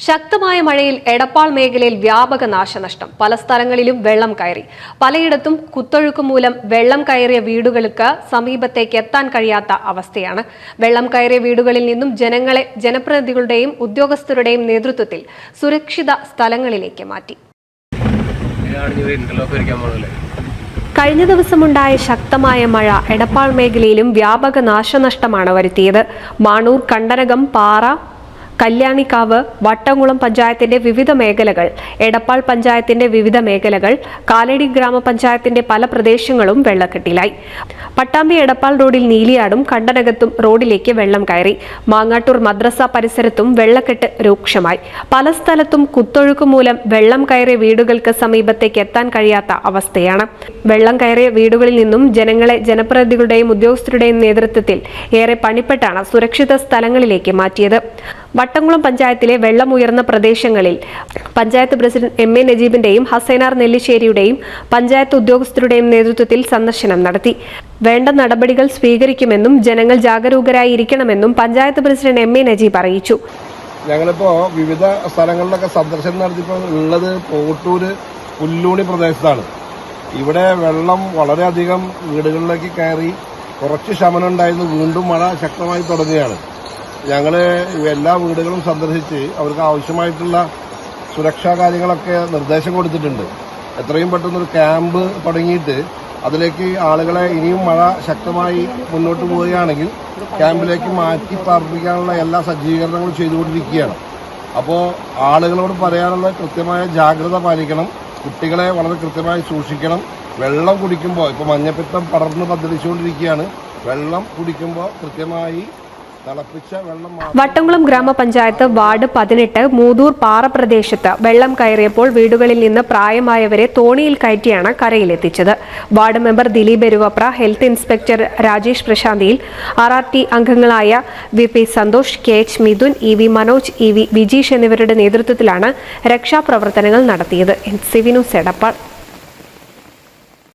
ശക്തമായ മഴയിൽ എടപ്പാൾ മേഖലയിൽ വ്യാപക നാശനഷ്ടം. പല സ്ഥലങ്ങളിലും വെള്ളം കയറി. പലയിടത്തും കുത്തൊഴുക്ക് മൂലം വെള്ളം കയറിയ വീടുകൾക്ക് സമീപത്തേക്ക് എത്താൻ കഴിയാത്ത അവസ്ഥയാണ്. വെള്ളം കയറിയ വീടുകളിൽ നിന്നും ജനങ്ങളെ ജനപ്രതിനിധികളുടെയും ഉദ്യോഗസ്ഥരുടെയും നേതൃത്വത്തിൽ സുരക്ഷിത സ്ഥലങ്ങളിലേക്ക് മാറ്റി. കഴിഞ്ഞ ദിവസമുണ്ടായ ശക്തമായ മഴ എടപ്പാൾ മേഖലയിലും വ്യാപക നാശനഷ്ടമാണ് വരുത്തിയത്. മാണൂർ, കണ്ടനകം, പാറ, കല്യാണിക്കാവ്, വട്ടംകുളം പഞ്ചായത്തിന്റെ വിവിധ മേഖലകൾ, എടപ്പാൾ പഞ്ചായത്തിന്റെ വിവിധ മേഖലകൾ, കാലടി ഗ്രാമപഞ്ചായത്തിന്റെ പല പ്രദേശങ്ങളും വെള്ളക്കെട്ടിലായി. പട്ടാമ്പി എടപ്പാൾ റോഡിൽ നീലിയാടും കണ്ടനകത്തും റോഡിലേക്ക് വെള്ളം കയറി. മാങ്ങാട്ടൂർ മദ്രസ പരിസരത്തും വെള്ളക്കെട്ട് രൂക്ഷമായി. പല സ്ഥലത്തും കുത്തൊഴുക്ക് മൂലം വെള്ളം കയറിയ വീടുകൾക്ക് സമീപത്തേക്ക് എത്താൻ കഴിയാത്ത അവസ്ഥയാണ്. വെള്ളം കയറിയ വീടുകളിൽ നിന്നും ജനങ്ങളെ ജനപ്രതിനിധികളുടെയും ഉദ്യോഗസ്ഥരുടെയും നേതൃത്വത്തിൽ ഏറെ പണിപ്പെട്ടാണ് സുരക്ഷിത സ്ഥലങ്ങളിലേക്ക് മാറ്റിയത്. വട്ടംകുളം പഞ്ചായത്തിലെ വെള്ളമുയർന്ന പ്രദേശങ്ങളിൽ പഞ്ചായത്ത് പ്രസിഡന്റ് എം.എ. നജീബിന്റെയും ഹസൈനാർ നെല്ലിശ്ശേരിയുടെയും പഞ്ചായത്ത് ഉദ്യോഗസ്ഥരുടെയും നേതൃത്വത്തിൽ സന്ദർശനം നടത്തി. വേണ്ട നടപടികൾ സ്വീകരിക്കുമെന്നും ജനങ്ങൾ ജാഗരൂകരായി ഇരിക്കണമെന്നും പഞ്ചായത്ത് പ്രസിഡന്റ് എം.എ. നജീബ് അറിയിച്ചു. ഞങ്ങളിപ്പോ വിവിധ സ്ഥലങ്ങളിലൊക്കെ സന്ദർശനം നടത്തിയപ്പോൾ ഉള്ളത് പോട്ടൂര് പുല്ലൂണി പ്രദേശത്താണ്. ഇവിടെ വെള്ളം വളരെയധികം വീടുകളിലേക്ക് കയറി. കുറച്ച് ശമനം ഉണ്ടായിരുന്നു. വീണ്ടും മഴ ശക്തമായി തുടങ്ങുകയാണ്. ഞങ്ങൾ എല്ലാ വീടുകളും സന്ദർശിച്ച് അവർക്ക് ആവശ്യമായിട്ടുള്ള സുരക്ഷാ കാര്യങ്ങളൊക്കെ നിർദ്ദേശം കൊടുത്തിട്ടുണ്ട്. എത്രയും പെട്ടെന്നൊരു ക്യാമ്പ് തുടങ്ങിയിട്ട് അതിലേക്ക് ആളുകളെ ഇനിയും മഴ ശക്തമായി മുന്നോട്ട് പോവുകയാണെങ്കിൽ ക്യാമ്പിലേക്ക് മാറ്റി പാർപ്പിക്കാനുള്ള എല്ലാ സജ്ജീകരണങ്ങളും ചെയ്തുകൊണ്ടിരിക്കുകയാണ്. അപ്പോൾ ആളുകളോട് പറയാനുള്ള കൃത്യമായ ജാഗ്രത പാലിക്കണം. കുട്ടികളെ വളരെ കൃത്യമായി സൂക്ഷിക്കണം. വെള്ളം കുടിക്കുമ്പോൾ ഇപ്പോൾ മഞ്ഞപ്പിത്തം പടർന്ന് പന്തലിച്ചുകൊണ്ടിരിക്കുകയാണ്. വെള്ളം കുടിക്കുമ്പോൾ കൃത്യമായി വട്ടംകുളം ഗ്രാമപഞ്ചായത്ത് വാർഡ് 18 മൂതൂർ പാറ പ്രദേശത്ത് വെള്ളം കയറിയപ്പോൾ വീടുകളിൽ നിന്ന് പ്രായമായവരെ തോണിയിൽ കയറ്റിയാണ് കരയിലെത്തിച്ചത്. Ward member Dileep Eruvapra, health inspector Rajesh പ്രശാന്തിയിൽ, RRT അംഗങ്ങളായ VP Santhosh, KH Mithun, EV Manoj, EV Vijeesh എന്നിവരുടെ നേതൃത്വത്തിലാണ് രക്ഷാപ്രവർത്തനങ്ങൾ നടത്തിയത്. NCV news Edappal.